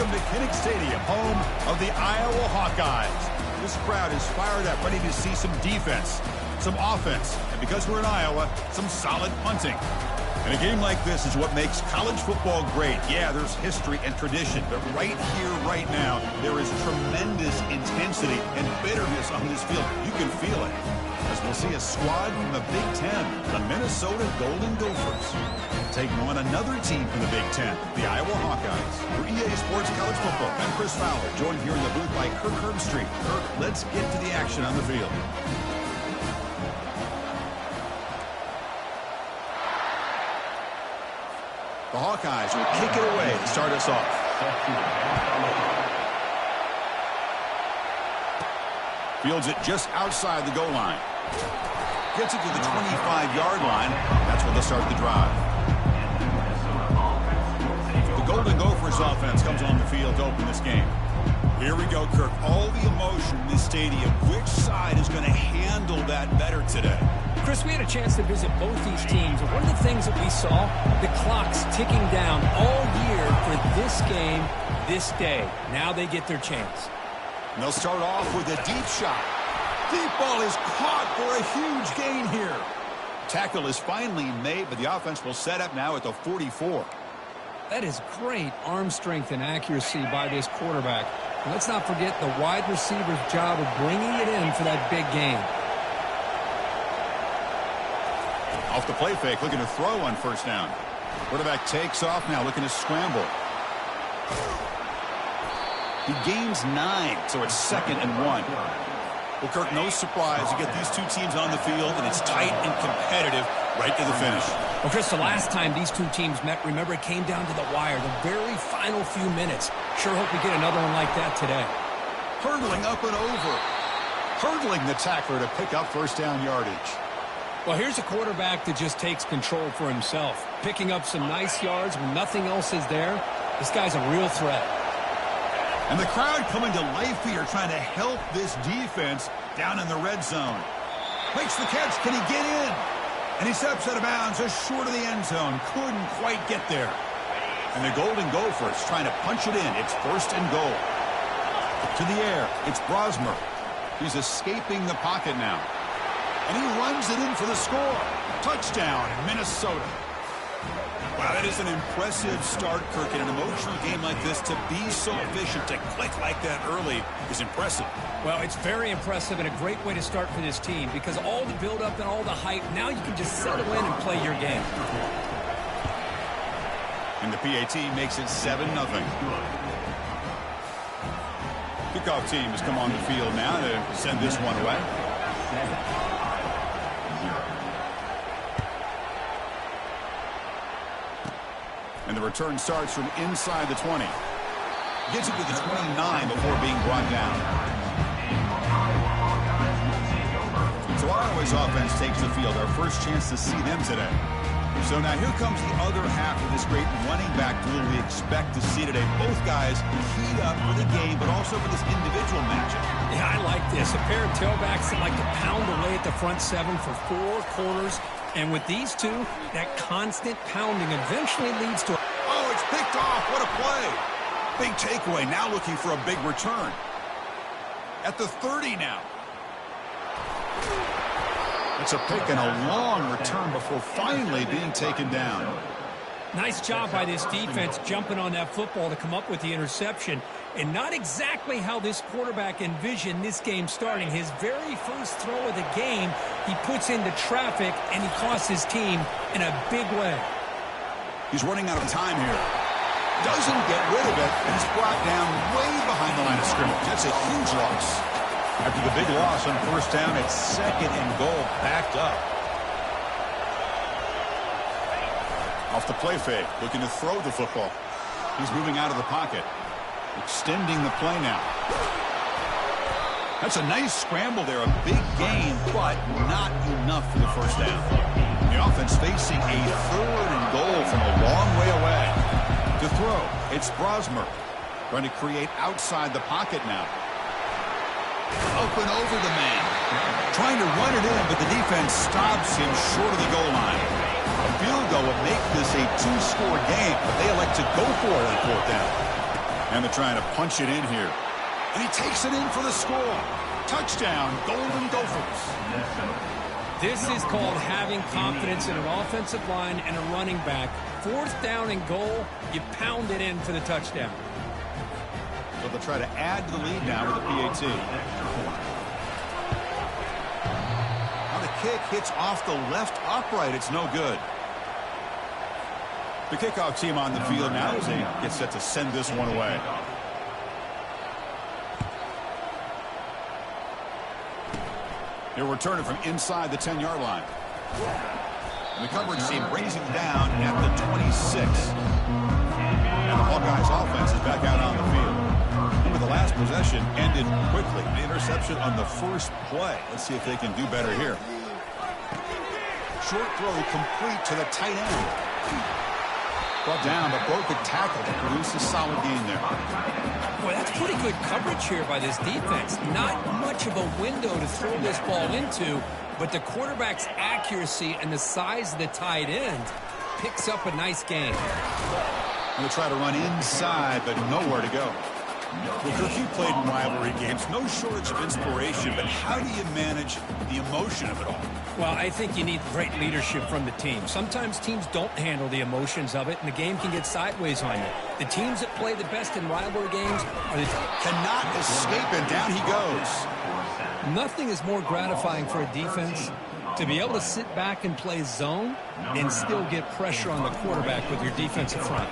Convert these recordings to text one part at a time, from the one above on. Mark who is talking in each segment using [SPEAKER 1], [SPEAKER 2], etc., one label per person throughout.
[SPEAKER 1] Welcome to Kinnick Stadium, home of the Iowa Hawkeyes. This crowd is fired up, ready to see some defense, some offense, and because we're in Iowa, some solid punting. And a game like this is what makes college football great. Yeah, there's history and tradition, but right here, right now, there is tremendous intensity and bitterness on this field. You can feel it. As we'll see a squad from the Big Ten, the Minnesota Golden Gophers, taking on another team from the Big Ten, the Iowa Hawkeyes. For EA Sports College Football, I'm Chris Fowler, joined here in the booth by Kirk Herbstreit. Kirk, let's get to the action on the field. The Hawkeyes will kick it away to start us off. Fields it just outside the goal line. Gets it to the 25-yard line. That's where they'll start the drive. The Golden Gophers offense comes on the field to open this game. Here we go, Kirk. All the emotion in this stadium. Which side is going to handle that better today?
[SPEAKER 2] Chris, we had a chance to visit both these teams, and one of the things that we saw, the clock's ticking down all year for this game, this day. Now they get their chance.
[SPEAKER 1] And they'll start off with a deep shot. Deep ball is caught for a huge gain here. Tackle is finally made, but the offense will set up now at the 44.
[SPEAKER 2] That is great arm strength and accuracy by this quarterback. And let's not forget the wide receiver's job of bringing it in for that big gain.
[SPEAKER 1] Off the play fake, looking to throw on first down. Quarterback takes off now, looking to scramble. He gains 9, so it's 2nd and 1. Well, Kirk, no surprise. You get these two teams on the field, and it's tight and competitive right to the finish.
[SPEAKER 2] Well, Chris, the last time these two teams met, remember, it came down to the wire, the very final few minutes. Sure hope we get another one like that today.
[SPEAKER 1] Hurdling up and over. Hurdling the tackler to pick up first down yardage.
[SPEAKER 2] Well, here's a quarterback that just takes control for himself. Picking up some nice yards when nothing else is there. This guy's a real threat.
[SPEAKER 1] And the crowd coming to life here, trying to help this defense down in the red zone. Makes the catch. Can he get in? And he steps out of bounds just short of the end zone. Couldn't quite get there. And the Golden Gophers trying to punch it in. It's 1st and goal. To the air. It's Brosmer. He's escaping the pocket now. And he runs it in for the score. Touchdown, Minnesota. Wow, that is an impressive start, Kirk. In an emotional game like this, to be so efficient, to click like that early is impressive.
[SPEAKER 2] Well, it's very impressive and a great way to start for this team because all the build-up and all the hype, now you can just settle in and play your game.
[SPEAKER 1] And the PAT makes it 7-0. Kickoff team has come on the field now to send this one away. And the return starts from inside the 20. Gets it to the 29 before being brought down. So Iowa's offense takes the field. Our first chance to see them today. So now here comes the other half of this great running back duel we expect to see today. Both guys keyed up for the game, but also for this individual matchup.
[SPEAKER 2] Yeah, I like this. A pair of tailbacks that like to pound away at the front 7 for 4 corners. And with these two, that constant pounding eventually leads to...
[SPEAKER 1] Oh, it's picked off. What a play. Big takeaway. Now looking for a big return. At the 30 now. It's a pick and a long return before finally being taken down.
[SPEAKER 2] Nice job by this defense jumping on that football to come up with the interception. And not exactly how this quarterback envisioned this game starting. His very first throw of the game, he puts into traffic, and he costs his team in a big way.
[SPEAKER 1] He's running out of time here. Doesn't get rid of it, and he's brought down way behind the line of scrimmage. That's a huge loss. After the big loss on first down, it's 2nd and goal, backed up. Off the play fake, looking to throw the football. He's moving out of the pocket. Extending the play now. That's a nice scramble there. A big gain, but not enough for the first down. The offense facing a 3rd and goal from a long way away. To throw, it's Brosmer. Trying to create outside the pocket now. Up and over the man. Trying to run it in, but the defense stops him short of the goal line. A field goal would make this a 2-score game, but they elect to go for it on 4th down. And they're trying to punch it in here. And he takes it in for the score. Touchdown, Golden Gophers.
[SPEAKER 2] This is called having confidence in an offensive line and a running back. 4th down and goal, you pound it in for the touchdown.
[SPEAKER 1] So they'll try to add to the lead now with the PAT. Now the kick hits off the left upright. It's no good. The kickoff team on the field now as they get set to send this one away. They'll return it from inside the 10-yard line. And the coverage team brings him down at the 26. And the Hawkeyes offense is back out on the field. Remember, the last possession ended quickly. The interception on the first play. Let's see if they can do better here. Short throw complete to the tight end. Brought down, but broke the tackle to produce a solid gain there.
[SPEAKER 2] Boy, that's pretty good coverage here by this defense. Not much of a window to throw this ball into, but the quarterback's accuracy and the size of the tight end picks up a nice gain.
[SPEAKER 1] They'll try to run inside, but nowhere to go. Well, Kirk, you played in rivalry games. No shortage of inspiration, but how do you manage the emotion of it all?
[SPEAKER 2] Well, I think you need great leadership from the team. Sometimes teams don't handle the emotions of it, and the game can get sideways on you. The teams that play the best in rivalry games are the
[SPEAKER 1] cannot escape, and down he goes.
[SPEAKER 2] Nothing is more gratifying for a defense to be able to sit back and play zone and still get pressure on the quarterback with your defensive front.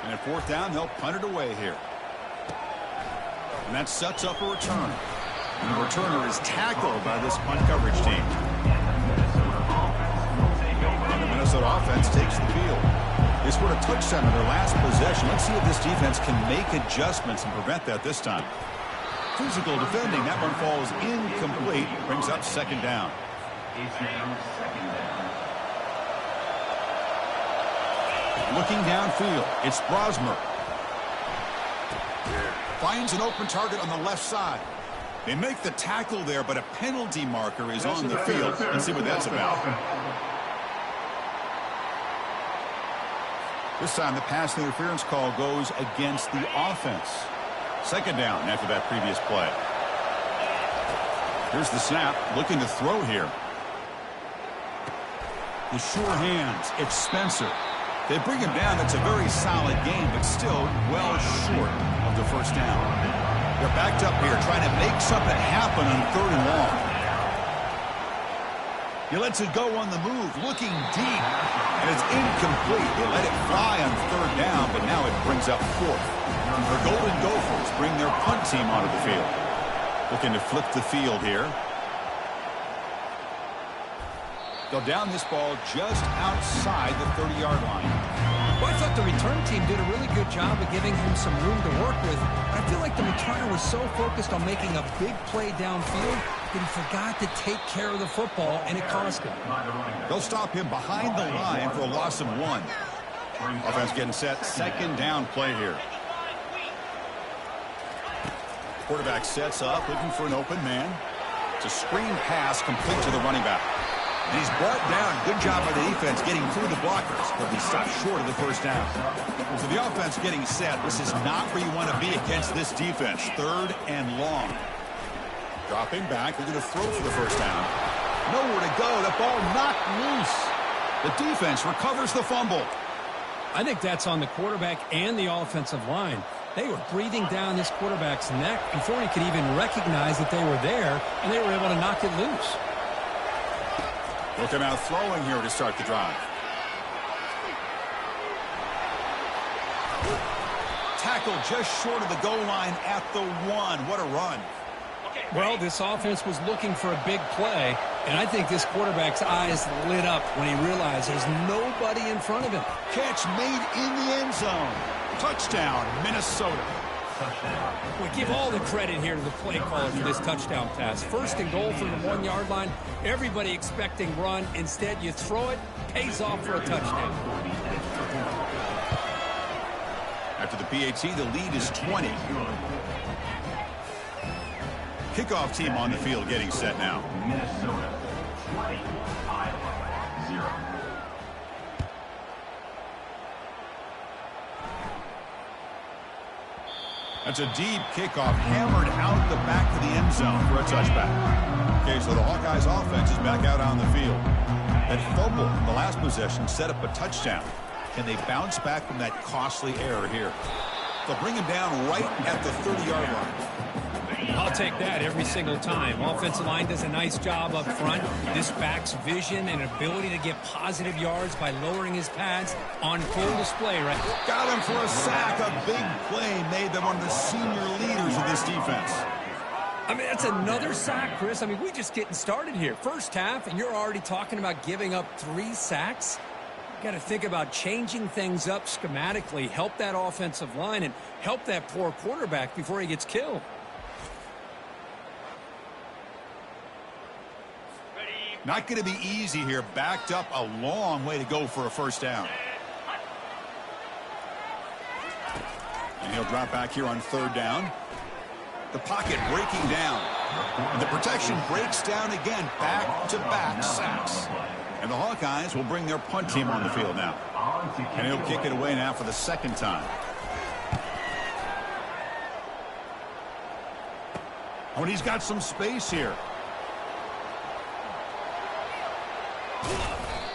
[SPEAKER 1] And at 4th down, they'll punt it away here. And that sets up a return. And the returner is tackled by this punt coverage team. And the Minnesota offense takes the field. They scored a touchdown on their last possession. Let's see if this defense can make adjustments and prevent that this time. Physical defending. That one falls incomplete. Brings up 2nd down. Looking downfield, it's Brosmer. Finds an open target on the left side. They make the tackle there, but a penalty marker is on the field. Let's see what that's about. This time the pass interference call goes against the offense. 2nd down after that previous play. Here's the snap, looking to throw here. The sure hands, it's Spencer. They bring him down. That's a very solid game, but still well short of the 1st down. They're backed up here, trying to make something happen on 3rd and long. He lets it go on the move, looking deep, and it's incomplete. They let it fly on 3rd down, but now it brings up 4th. The Golden Gophers bring their punt team onto the field. Looking to flip the field here. They'll down this ball just outside the 30-yard line.
[SPEAKER 2] Well, I thought the return team did a really good job of giving him some room to work with. But I feel like the returner was so focused on making a big play downfield that he forgot to take care of the football, and it cost him.
[SPEAKER 1] They'll stop him behind the line for a loss of 1. Offense getting set. 2nd down play here. Quarterback sets up, looking for an open man. It's a screen pass complete to the running back. And he's brought down. Good job by the defense getting through the blockers, but he stopped short of the 1st down. So the offense getting set. This is not where you want to be against this defense. 3rd and long. Dropping back. They're going to throw for the 1st down. Nowhere to go. The ball knocked loose. The defense recovers the fumble.
[SPEAKER 2] I think that's on the quarterback and the offensive line. They were breathing down this quarterback's neck before he could even recognize that they were there, and they were able to knock it loose.
[SPEAKER 1] Looking out throwing here to start the drive. Tackle just short of the goal line at the 1. What a run.
[SPEAKER 2] Well, this offense was looking for a big play, and I think this quarterback's eyes lit up when he realized there's nobody in front of him.
[SPEAKER 1] Catch made in the end zone. Touchdown, Minnesota.
[SPEAKER 2] We give all the credit here to the play caller for this touchdown pass. 1st and goal from the 1-yard line. Everybody expecting run. Instead, you throw it, pays off for a touchdown.
[SPEAKER 1] After the PAT, the lead is 20. Kickoff team on the field getting set now.
[SPEAKER 3] Minnesota 20, Iowa 0.
[SPEAKER 1] That's a deep kickoff, hammered out the back of the end zone for a touchback. Okay, so the Hawkeyes offense is back out on the field. That fumble in the last possession set up a touchdown. Can they bounce back from that costly error here? They'll bring him down right at the 30-yard line.
[SPEAKER 2] I'll take that every single time. Offensive line does a nice job up front. This back's vision and ability to get positive yards by lowering his pads on full display, right?
[SPEAKER 1] Got him for a sack. A big play made them one of the senior leaders of this defense.
[SPEAKER 2] I mean, that's another sack, Chris. I mean, we're just getting started here. First half, and you're already talking about giving up 3 sacks? Got to think about changing things up schematically, help that offensive line, and help that poor quarterback before he gets killed.
[SPEAKER 1] Not going to be easy here. Backed up a long way to go for a first down. And he'll drop back here on 3rd down. The pocket breaking down. And the protection breaks down again. Back-to-back sacks. And the Hawkeyes will bring their punt team on the field now. And he'll kick it away now for the 2nd time. Oh, and he's got some space here.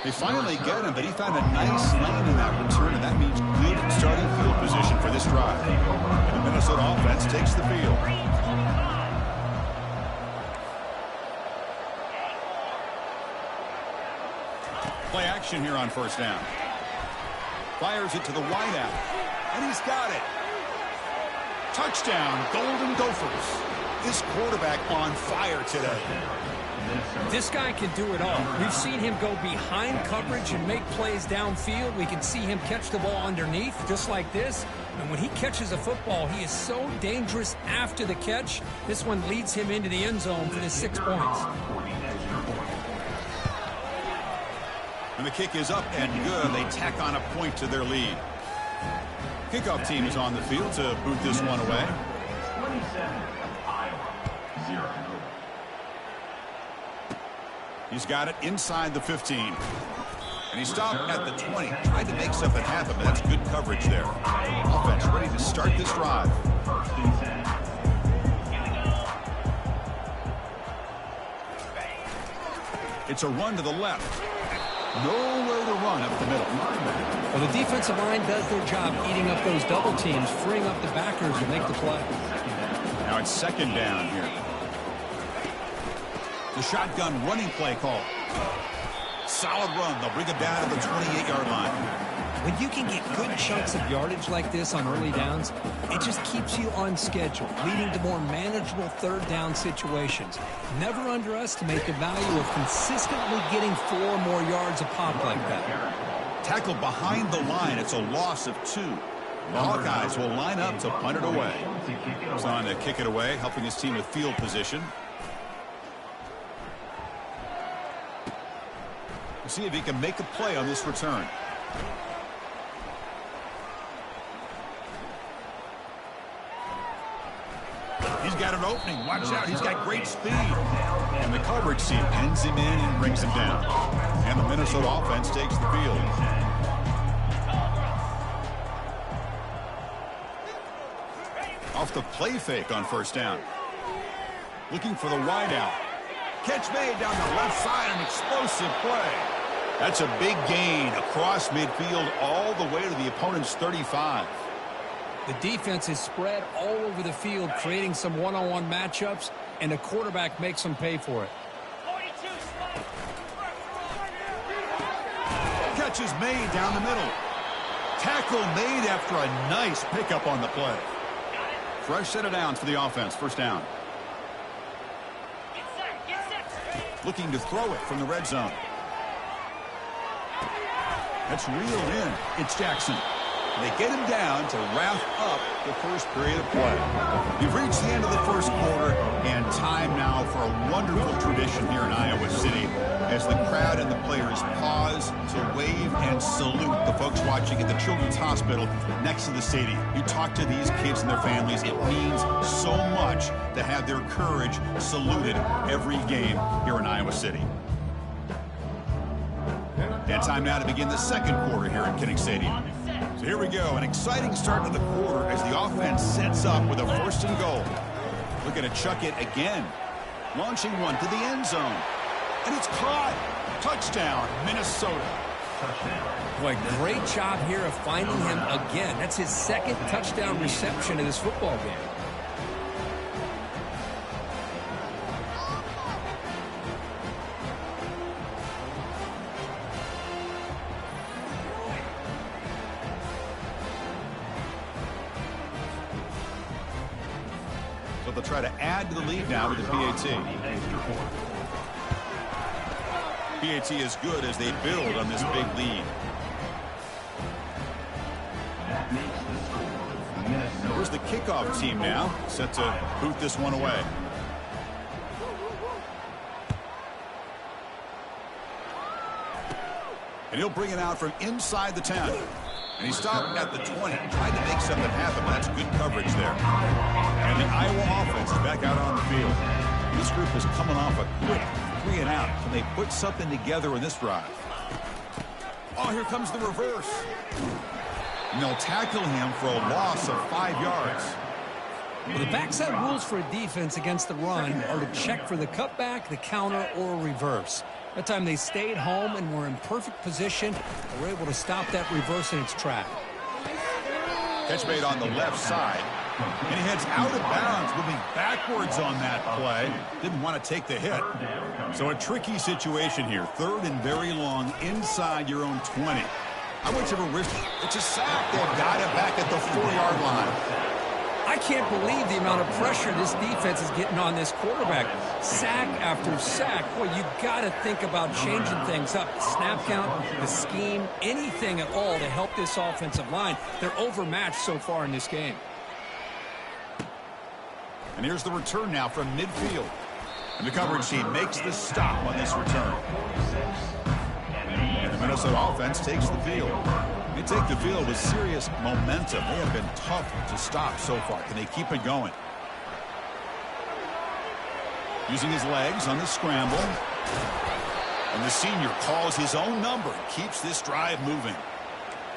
[SPEAKER 1] They finally get him, but he found a nice lane in that return, and that means good starting field position for this drive. And the Minnesota offense takes the field. Play action here on 1st down. Fires it to the wideout, and he's got it. Touchdown, Golden Gophers. This quarterback on fire today.
[SPEAKER 2] This guy can do it all. We've seen him go behind coverage and make plays downfield. We can see him catch the ball underneath, just like this. And when he catches a football, he is so dangerous after the catch. This one leads him into the end zone for the 6 points.
[SPEAKER 1] And the kick is up and good. They tack on a point to their lead. Kickoff team is on the field to boot this one away.
[SPEAKER 3] 27, Iowa, 0.
[SPEAKER 1] He's got it inside the 15. And he stopped at the 20. Tried to make something happen, but that's good coverage there. Offense ready to start this drive.
[SPEAKER 3] 1st and 10.
[SPEAKER 1] It's a run to the left. Nowhere to run up the middle.
[SPEAKER 2] Well, the defensive line does their job eating up those double teams, freeing up the backers to make the play.
[SPEAKER 1] Now it's 2nd down here. The shotgun running play call. Solid run. They'll bring it down to the 28-yard line.
[SPEAKER 2] When you can get good chunks of yardage like this on early downs, it just keeps you on schedule, leading to more manageable 3rd down situations. Never underestimate the value of consistently getting 4 more yards a pop like that.
[SPEAKER 1] Tackled behind the line. It's a loss of 2. The Hawkeyes will line up to punt it away. He's on to kick it away, helping his team with field position. We'll see if he can make a play on this return. He's got an opening. Watch out. He's got great speed. And the coverage team pins him in and brings him down. And the Minnesota offense takes the field. Off the play fake on 1st down. Looking for the wideout. Catch made down the left side. An explosive play. That's a big gain across midfield all the way to the opponent's 35.
[SPEAKER 2] The defense is spread all over the field, creating some one-on-one matchups, and the quarterback makes them pay for it.
[SPEAKER 1] Catch is made down the middle. Tackle made after a nice pickup on the play. Fresh set of downs for the offense. 1st down. Looking to throw it from the red zone. That's reeled in. It's Jackson. They get him down to wrap up the 1st period of play. You've reached the end of the 1st quarter, and time now for a wonderful tradition here in Iowa City as the crowd and the players pause to wave and salute the folks watching at the Children's Hospital next to the stadium. You talk to these kids and their families. It means so much to have their courage saluted every game here in Iowa City. And time now to begin the second quarter here at Kinnick Stadium. So here we go, an exciting start to the quarter as the offense sets up with a 1st and goal. Looking to chuck it again. Launching one to the end zone. And it's caught. Touchdown, Minnesota.
[SPEAKER 2] Boy, great job here of finding him again. That's his 2nd touchdown reception in this football game.
[SPEAKER 1] So they'll try to add to the lead now with the PAT. PAT is good as they build on this big lead. Where's the kickoff team now? Set to boot this one away. And he'll bring it out from inside the 10. And he stopped at the 20. Tried to make something happen, but that's good coverage there. And the Iowa offense is back out on the field. This group is coming off a quick 3 and out. Can they put something together in this drive? Oh, here comes the reverse. And they'll tackle him for a loss of 5 yards.
[SPEAKER 2] Well, the backside rules for a defense against the run are to check for the cutback, the counter, or a reverse. That time they stayed home and were in perfect position and were able to stop that reverse in its track.
[SPEAKER 1] Catch made on the left side. And he heads out of bounds, moving backwards on that play. Didn't want to take the hit. So a tricky situation here. 3rd and very long inside your own 20. How much of a risk? It's a sack. They've got it back at the 4-yard line.
[SPEAKER 2] I can't believe the amount of pressure this defense is getting on this quarterback. Sack after sack. Boy, you got to think about changing things up. The snap count, the scheme, anything at all to help this offensive line. They're overmatched so far in this game.
[SPEAKER 1] And here's the return now from midfield. And the coverage team makes the stop on this return. And the Minnesota offense takes the field. They take the field with serious momentum. They have been tough to stop so far. Can they keep it going? Using his legs on the scramble. And the senior calls his own number and keeps this drive moving.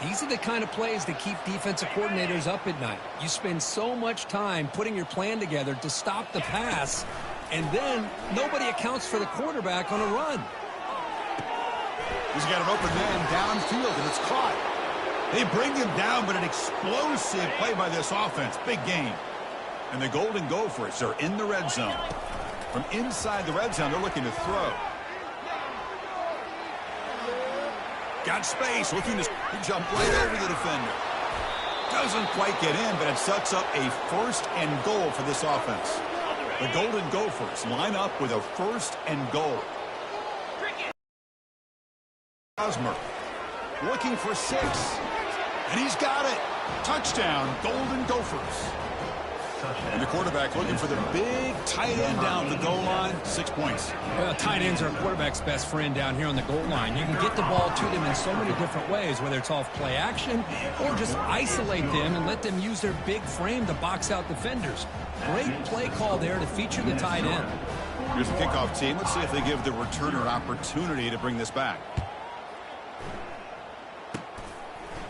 [SPEAKER 2] These are the kind of plays that keep defensive coordinators up at night. You spend so much time putting your plan together to stop the pass, and then nobody accounts for the quarterback on a run.
[SPEAKER 1] He's got an open man downfield, and it's caught. They bring him down, but an explosive play by this offense. Big gain. And the Golden Gophers are in the red zone. From inside the red zone, they're looking to throw. Got space, looking to jump right over the defender. Doesn't quite get in, but it sets up a 1st and goal for this offense. The Golden Gophers line up with a 1st and goal. Osmer looking for 6. And he's got it. Touchdown, Golden Gophers. And the quarterback looking for the big tight end down the goal line. 6 points.
[SPEAKER 2] Well, tight ends are a quarterback's best friend down here on the goal line. You can get the ball to them in so many different ways, whether it's off play action or just isolate them and let them use their big frame to box out defenders. Great play call there to feature the tight end.
[SPEAKER 1] Here's the kickoff team. Let's see if they give the returner an opportunity to bring this back.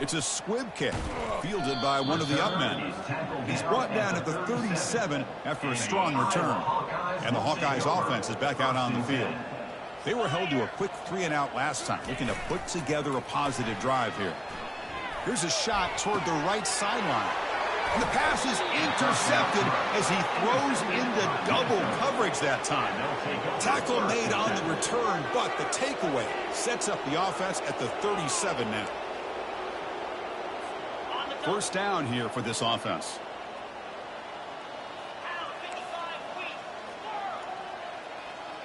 [SPEAKER 1] It's a squib kick, fielded by one of the upmen. He's brought down at the 37 after a strong return. And the Hawkeyes offense is back out on the field. They were held to a quick 3 and out last time, looking to put together a positive drive here. Here's a shot toward the right sideline. And the pass is intercepted as he throws into double coverage that time. Tackle made on the return, but the takeaway sets up the offense at the 37 now. 1st down here for this offense.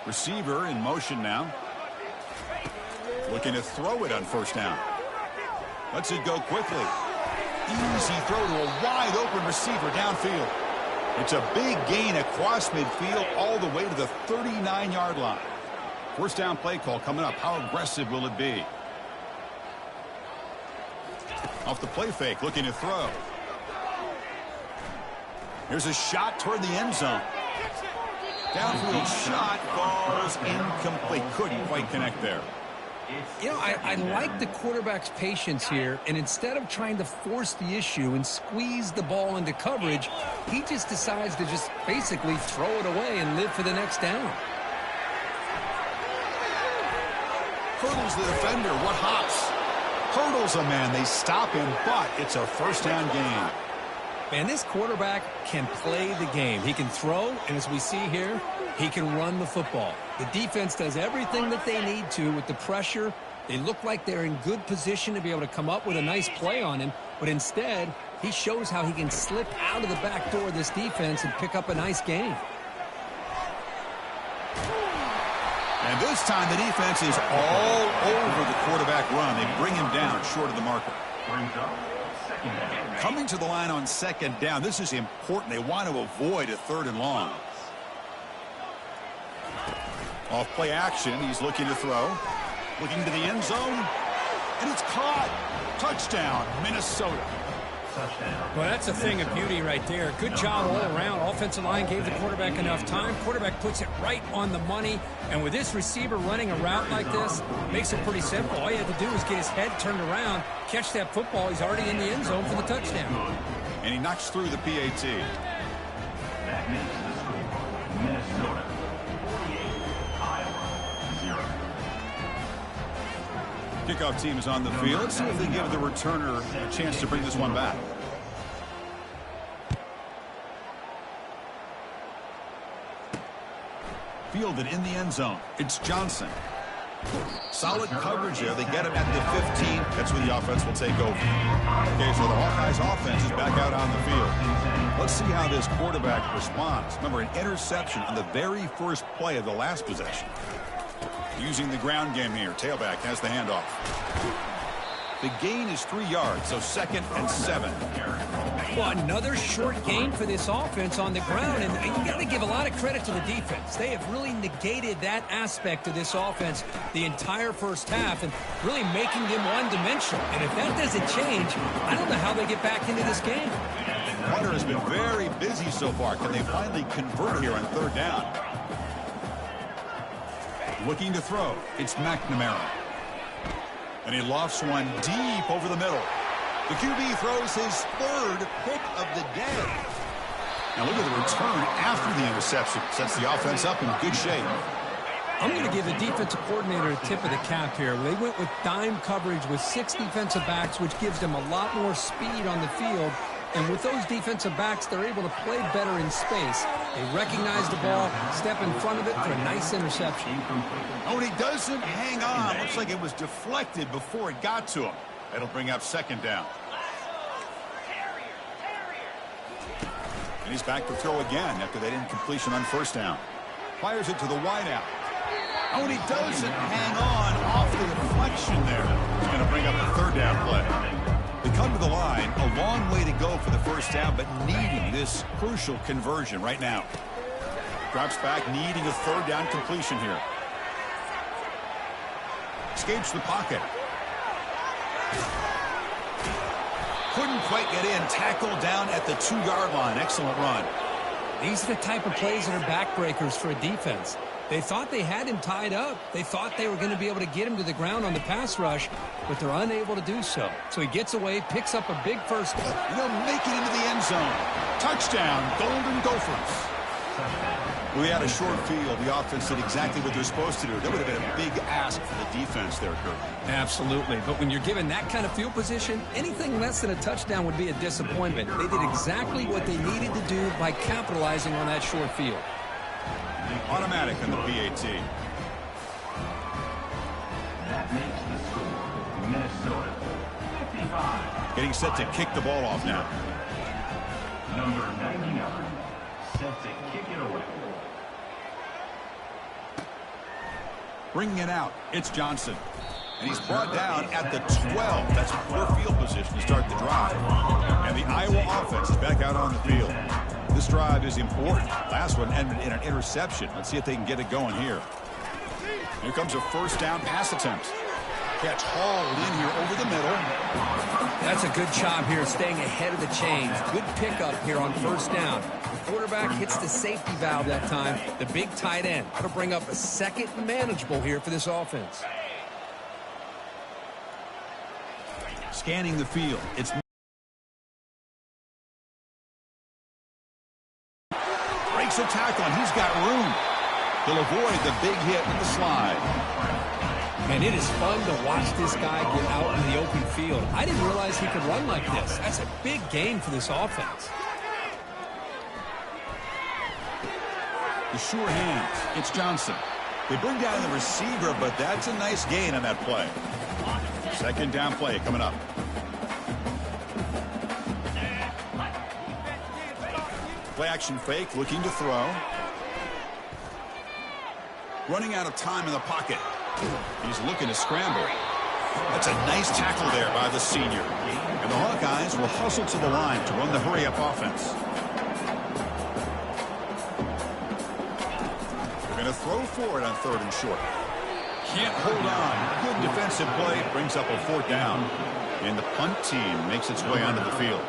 [SPEAKER 1] Receiver in motion now. Looking to throw it on 1st down. Lets it go quickly. Easy throw to a wide open receiver downfield. It's a big gain across midfield all the way to the 39-yard line. 1st down play call coming up. How aggressive will it be? Off the play fake, looking to throw. Here's a shot toward the end zone. Downfield shot falls incomplete. Couldn't quite connect there.
[SPEAKER 2] You know, I like the quarterback's patience here, and instead of trying to force the issue and squeeze the ball into coverage, he just decides to just basically throw it away and live for the next down.
[SPEAKER 1] Hurdles the defender. What hops? Hurdles a man. They stop him, but it's a first down gain.
[SPEAKER 2] Man, this quarterback can play the game. He can throw, and as we see here, he can run the football. The defense does everything that they need to with the pressure. They look like they're in good position to be able to come up with a nice play on him, but instead, he shows how he can slip out of the back door of this defense and pick up a nice gain.
[SPEAKER 1] And this time the defense is all over the quarterback run. They bring him down short of the marker. Coming to the line on second down. This is important. They want to avoid a third and long. Off play action. He's looking to throw. Looking to the end zone. And it's caught. Touchdown, Minnesota.
[SPEAKER 2] Well, that's a thing of beauty right there. Good job all around. Offensive line gave the quarterback enough time. Quarterback puts it right on the money. And with this receiver running a route like this, makes it pretty simple. All you have to do is get his head turned around, catch that football. He's already in the end zone for the touchdown.
[SPEAKER 1] And he knocks through the PAT.
[SPEAKER 3] That makes the score Minnesota 48, Iowa 0.
[SPEAKER 1] Kickoff team is on the field. Let's see if they give the returner a chance to bring this one back. Fielded in the end zone. It's Johnson. Solid coverage there. They get him at the 15. That's where the offense will take over. Okay, so the Hawkeyes offense is back out on the field. Let's see how this quarterback responds. Remember, an interception on the very first play of the last possession. Using the ground game here. Tailback has the handoff. The gain is 3 yards, so 2nd and 7.
[SPEAKER 2] Well, another short gain for this offense on the ground, and you got to give a lot of credit to the defense. They have really negated that aspect of this offense the entire first half and really making them one-dimensional. And if that doesn't change, I don't know how they get back into this game.
[SPEAKER 1] Hunter has been very busy so far. Can they finally convert here on third down? Looking to throw. It's McNamara. And he lofts one deep over the middle. The QB throws his third pick of the day. Now look at the return after the interception. Sets the offense up in good shape.
[SPEAKER 2] I'm going to give the defensive coordinator a tip of the cap here. They went with dime coverage with 6 defensive backs, which gives them a lot more speed on the field. And with those defensive backs, they're able to play better in space. They recognize the ball, step in front of it for a nice interception.
[SPEAKER 1] Oh, and he doesn't hang on. Looks like it was deflected before it got to him. That'll bring up 2nd down. And he's back to throw again after that incompletion on 1st down. Fires it to the wideout. Oh, and he doesn't hang on off the deflection there. He's going to bring up the 3rd down play. They come to the line, a long way to go for the 1st down, but needing this crucial conversion right now. Drops back, needing a 3rd down completion here. Escapes the pocket. Couldn't quite get in. Tackled down at the 2-yard line. Excellent run.
[SPEAKER 2] These are the type of plays that are backbreakers for a defense. They thought they had him tied up. They thought they were going to be able to get him to the ground on the pass rush, but they're unable to do so. So he gets away, picks up a big first.
[SPEAKER 1] They'll make it into the end zone. Touchdown, Golden Gophers. We had a short field. The offense did exactly what they're supposed to do. That would have been a big ask for the defense there, Kirk.
[SPEAKER 2] Absolutely. But when you're given that kind of field position, anything less than a touchdown would be a disappointment. They did exactly what they needed to do by capitalizing on that short field.
[SPEAKER 1] Automatic on the PAT.
[SPEAKER 3] That makes the score Minnesota 55.
[SPEAKER 1] Getting set to kick the ball off now.
[SPEAKER 3] Number 99 set to kick it away.
[SPEAKER 1] Bringing it out, it's Johnson. And he's brought down at the 12. That's poor field position to start the drive. And the Iowa offense is back out on the field. This drive is important. Last one ended in an interception. Let's see if they can get it going here. Here comes a 1st down pass attempt. Catch hauled in here over the middle.
[SPEAKER 2] That's a good job here staying ahead of the chains. Good pickup here on 1st down. The quarterback hits the safety valve that time. The big tight end. That'll bring up a 2nd manageable here for this offense.
[SPEAKER 1] Scanning the field. It's breaks a tackle, and he's got room. He'll avoid the big hit with the slide.
[SPEAKER 2] And it is fun to watch this guy get out in the open field. I didn't realize he could run like this. That's a big gain for this offense.
[SPEAKER 1] The sure hands. It's Johnson. They bring down the receiver, but that's a nice gain on that play. Second down play coming up. Play action fake, looking to throw. Running out of time in the pocket. He's looking to scramble. That's a nice tackle there by the senior. And the Hawkeyes will hustle to the line to run the hurry-up offense. They're going to throw for it on 3rd and short. Can't hold on. Good defensive play. Brings up a 4th down. And the punt team makes its way onto the field.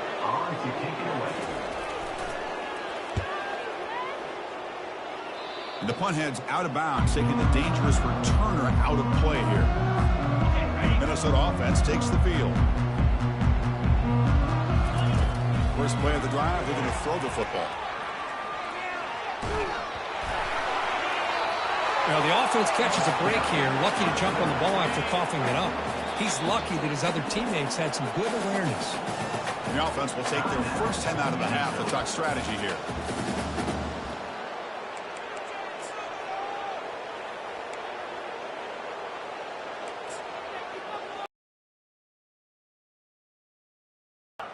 [SPEAKER 1] And the punt heads out of bounds, taking the dangerous returner out of play here. Minnesota offense takes the field. First play of the drive, they're going to throw the football.
[SPEAKER 2] Well, the offense catches a break here, lucky to jump on the ball after coughing it up. He's lucky that his other teammates had some good awareness.
[SPEAKER 1] The offense will take their first 10 out of the half to talk strategy here.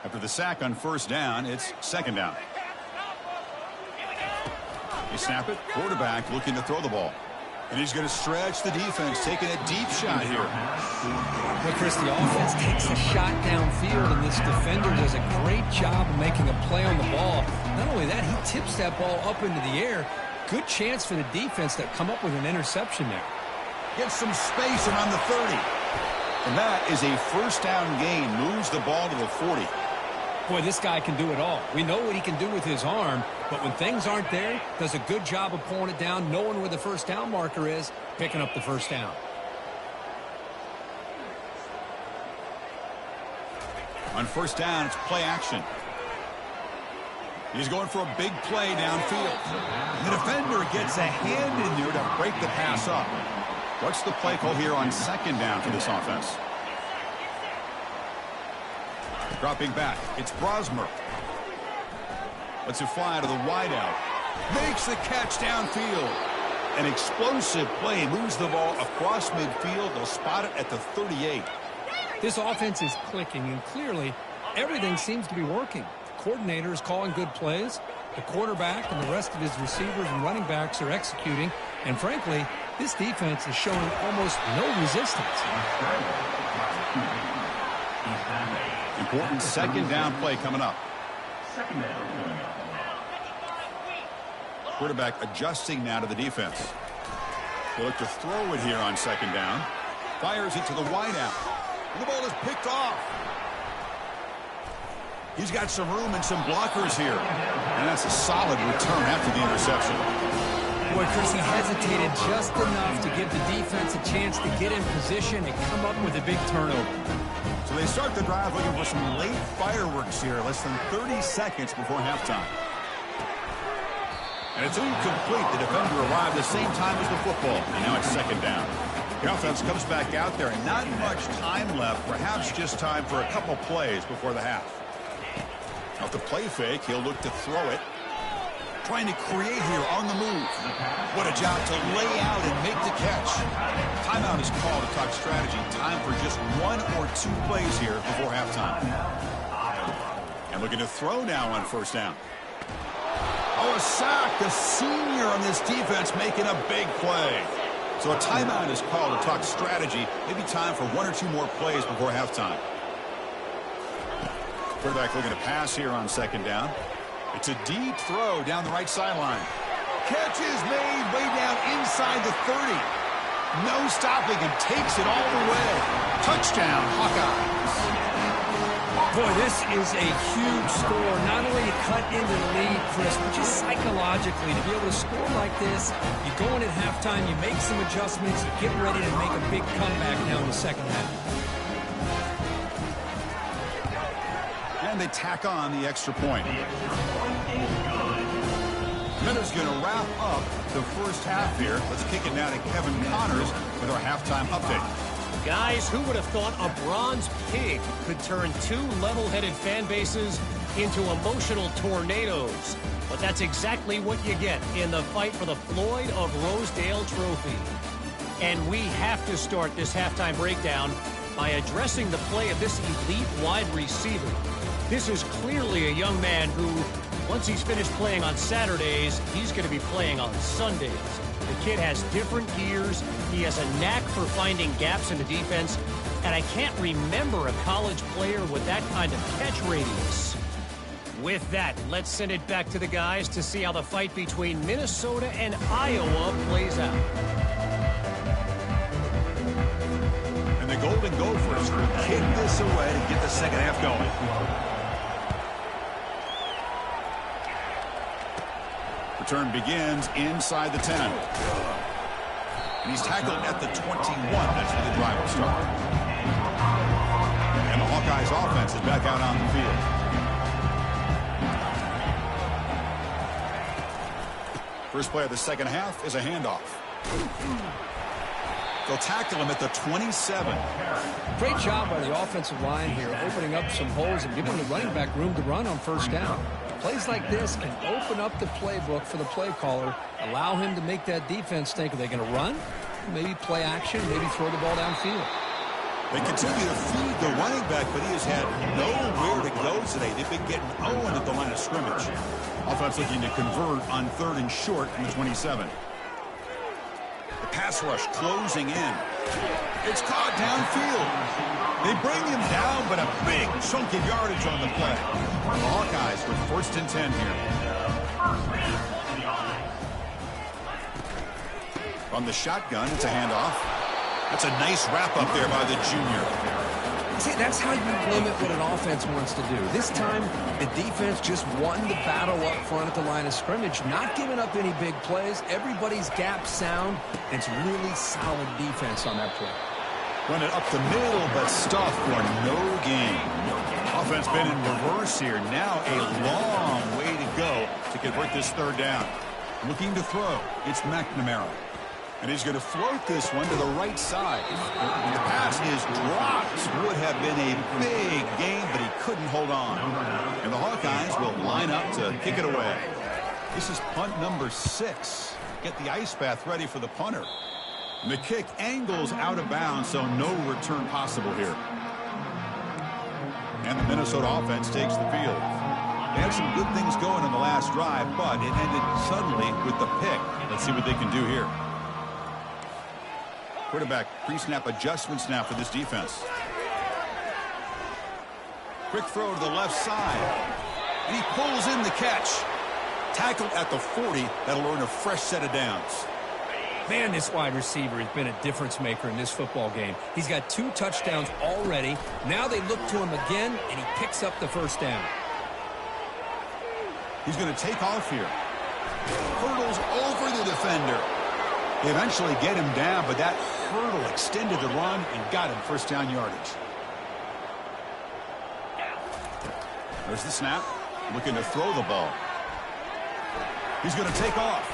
[SPEAKER 1] After the sack on 1st down, it's 2nd down. They snap it. Quarterback looking to throw the ball. And he's going to stretch the defense, taking a deep shot here.
[SPEAKER 2] Well, Chris, the offense takes a shot downfield, and this defender does a great job of making a play on the ball. Not only that, he tips that ball up into the air. Good chance for the defense to come up with an interception there.
[SPEAKER 1] Gets some space around the 30. And that is a 1st down gain. Moves the ball to the 40.
[SPEAKER 2] Boy, this guy can do it all. We know what he can do with his arm, but when things aren't there, does a good job of pulling it down, knowing where the 1st down marker is, picking up the 1st down.
[SPEAKER 1] On 1st down, it's play action. He's going for a big play downfield. The defender gets a hand in there to break the pass up. What's the play call here on 2nd down for this offense? Dropping back, it's Brosmer. Lets it fly to the wideout. Makes the catch downfield. An explosive play, moves the ball across midfield. They'll spot it at the 38.
[SPEAKER 2] This offense is clicking, and clearly everything seems to be working. The coordinator is calling good plays. The quarterback and the rest of his receivers and running backs are executing. And frankly, this defense is showing almost no resistance.
[SPEAKER 1] Important 2nd down play coming up. Quarterback adjusting now to the defense. He'll look to throw it here on 2nd down. Fires it to the wideout. And the ball is picked off. He's got some room and some blockers here. And that's a solid return after the interception.
[SPEAKER 2] Boy, Chris, he hesitated just enough to give the defense a chance to get in position and come up with a big turnover.
[SPEAKER 1] So they start the drive looking for some late fireworks here, less than 30 seconds before halftime. And it's incomplete. The defender arrived the same time as the football. And now it's 2nd down. The offense comes back out there, and not much time left. Perhaps just time for a couple plays before the half. Now, the play fake, he'll look to throw it. Trying to create here on the move. What a job to lay out and make the catch. Timeout is called to talk strategy. Time for just 1 or 2 plays here before halftime. And looking to throw now on 1st down. Oh, a sack. The senior on this defense making a big play. So a timeout is called to talk strategy. Maybe time for 1 or 2 more plays before halftime. Quarterback looking to pass here on 2nd down. It's a deep throw down the right sideline. Catch is made way down inside the 30. No stopping and takes it all the way. Touchdown, Hawkeyes.
[SPEAKER 2] Boy, this is a huge score. Not only to cut into the lead, Chris, but just psychologically to be able to score like this. You go in at halftime, you make some adjustments, you get ready to make a big comeback now in the 2nd half.
[SPEAKER 1] And they tack on the extra point.
[SPEAKER 3] The extra point is good.
[SPEAKER 1] Miller's going to wrap up the first half here. Let's kick it now to Kevin Connors with our halftime update.
[SPEAKER 4] Guys, who would have thought a bronze pig could turn two level-headed fan bases into emotional tornadoes? But that's exactly what you get in the fight for the Floyd of Rosedale Trophy. And we have to start this halftime breakdown by addressing the play of this elite wide receiver. This is clearly a young man who, once he's finished playing on Saturdays, he's going to be playing on Sundays. The kid has different gears. He has a knack for finding gaps in the defense. And I can't remember a college player with that kind of catch radius. With that, let's send it back to the guys to see how the fight between Minnesota and Iowa plays out.
[SPEAKER 1] And the Golden Gophers will kick this away to get the second half going. Return begins inside the 10. And he's tackled at the 21. That's where the drive will start. And the Hawkeyes offense is back out on the field. First play of the second half is a handoff. They'll tackle him at the 27.
[SPEAKER 2] Great job by the offensive line here, opening up some holes and giving the running back room to run on first down. Plays like this can open up the playbook for the play caller, allow him to make that defense think, are they going to run? Maybe play action, maybe throw the ball downfield.
[SPEAKER 1] They continue to feed the running back, but he has had nowhere to go today. They've been getting Owen at the line of scrimmage. Offense looking to convert on 3rd and short from the 27. The pass rush closing in. It's caught downfield. They bring him down, but a big chunk of yardage on the play. The Hawkeyes with 1st and 10 here. From the shotgun, it's a handoff. That's a nice wrap up there by the junior.
[SPEAKER 2] See, that's how you limit what an offense wants to do. This time, the defense just won the battle up front at the line of scrimmage, not giving up any big plays. Everybody's gap sound. It's really solid defense on that play.
[SPEAKER 1] Run it up the middle, but stuffed for no gain. Offense been in reverse here. Now a long way to go to convert this 3rd down. Looking to throw. It's McNamara. And he's going to float this one to the right side. The pass is dropped. Would have been a big gain, but he couldn't hold on. And the Hawkeyes will line up to kick it away. This is punt number 6. Get the ice bath ready for the punter. And the kick angles out of bounds, so no return possible here. And the Minnesota offense takes the field. They had some good things going on the last drive, but it ended suddenly with the pick. Let's see what they can do here. Quarterback pre-snap adjustments now for this defense. Quick throw to the left side. And he pulls in the catch. Tackled at the 40. That'll earn a fresh set of downs.
[SPEAKER 2] Man, this wide receiver has been a difference maker in this football game. He's got 2 touchdowns already. Now they look to him again, and he picks up the first down.
[SPEAKER 1] He's going to take off here. Hurdles over the defender. They eventually get him down, but that hurdle extended the run and got him first down yardage. There's the snap. Looking to throw the ball. He's going to take off.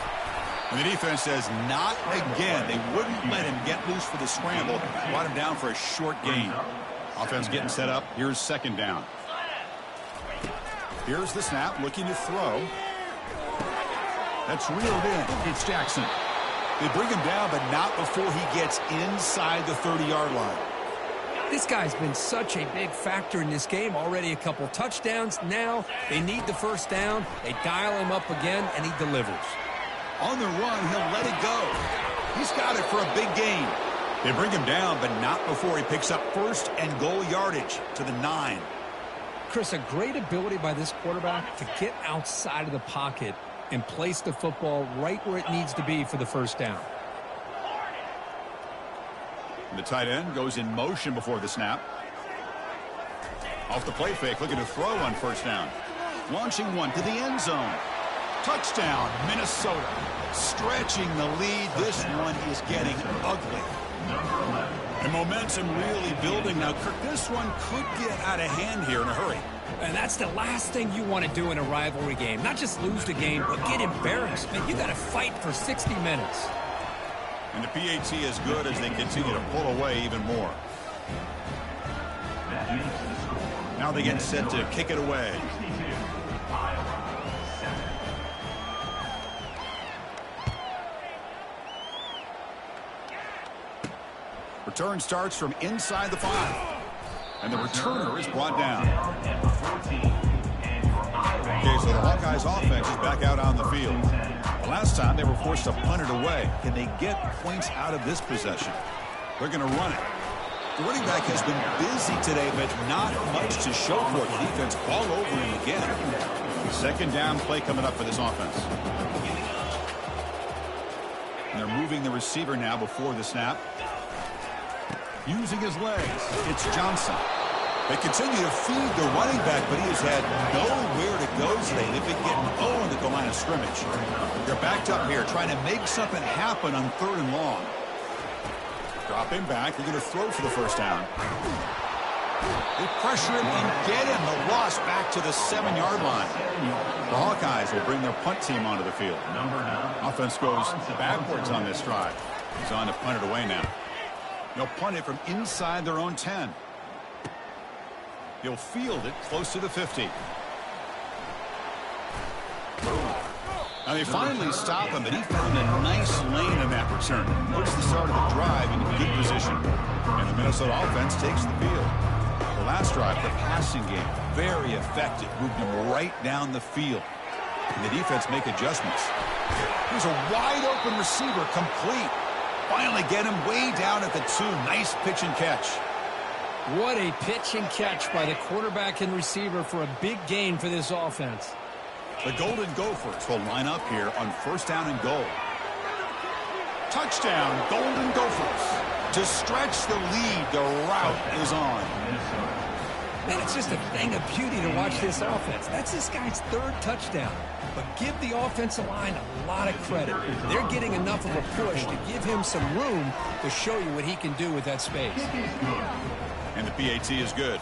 [SPEAKER 1] And the defense says not again. They wouldn't let him get loose for the scramble. Brought him down for a short gain. Offense getting set up. Here's 2nd down. Here's the snap. Looking to throw. That's reeled in. It's Jackson. They bring him down, but not before he gets inside the 30-yard line.
[SPEAKER 2] This guy's been such a big factor in this game. Already a couple touchdowns. Now they need the first down. They dial him up again, and he delivers.
[SPEAKER 1] On the run, he'll let it go. He's got it for a big gain. They bring him down, but not before he picks up 1st and goal yardage to the 9.
[SPEAKER 2] Chris, a great ability by this quarterback to get outside of the pocket and place the football right where it needs to be for the first down.
[SPEAKER 1] And the tight end goes in motion before the snap. Off the play fake, looking to throw on first down. Launching one to the end zone. Touchdown, Minnesota. Stretching the lead. This one is getting ugly. And momentum really building. Now, Kirk, this one could get out of hand here in a hurry.
[SPEAKER 2] And that's the last thing you want to do in a rivalry game. Not just lose the game, but get embarrassed. Man, you got to fight for 60 minutes.
[SPEAKER 1] And the PAT is good as they continue to pull away even more. Now they get set to kick it away. Return starts from inside the 5. And the returner is brought down. Okay, so the Hawkeyes offense is back out on the field. Last time they were forced to punt it away. Can they get points out of this possession? They're going to run it. The running back has been busy today, but not much to show for it. The defense all over him again. Second down play coming up for this offense. And they're moving the receiver now before the snap. Using his legs, it's Johnson. They continue to feed the running back, but he has had nowhere to go today. They've been getting Owen at the line of scrimmage. They're backed up here, trying to make something happen on 3rd and long. Drop him back. They're going to throw for the first down. They pressure him and get him. The loss back to the 7-yard line. The Hawkeyes will bring their punt team onto the field. Offense goes backwards on this drive. He's on to punt it away now. They'll punt it from inside their own 10. He'll field it close to the 50. Now they finally stop him, but he found a nice lane in that return. Puts the start of the drive in good position. And the Minnesota offense takes the field. The last drive, the passing game, very effective. Moved him right down the field. And the defense make adjustments. Here's a wide open receiver, complete. Finally get him way down at the 2. Nice pitch and catch.
[SPEAKER 2] What a pitch and catch by the quarterback and receiver for a big gain for this offense.
[SPEAKER 1] The Golden Gophers will line up here on 1st down and goal. Touchdown, Golden Gophers. To stretch the lead, the route is on.
[SPEAKER 2] Man, it's just a thing of beauty to watch this offense. That's this guy's 3rd touchdown. But give the offensive line a lot of credit. They're getting enough of a push to give him some room to show you what he can do with that space.
[SPEAKER 1] And the PAT is good.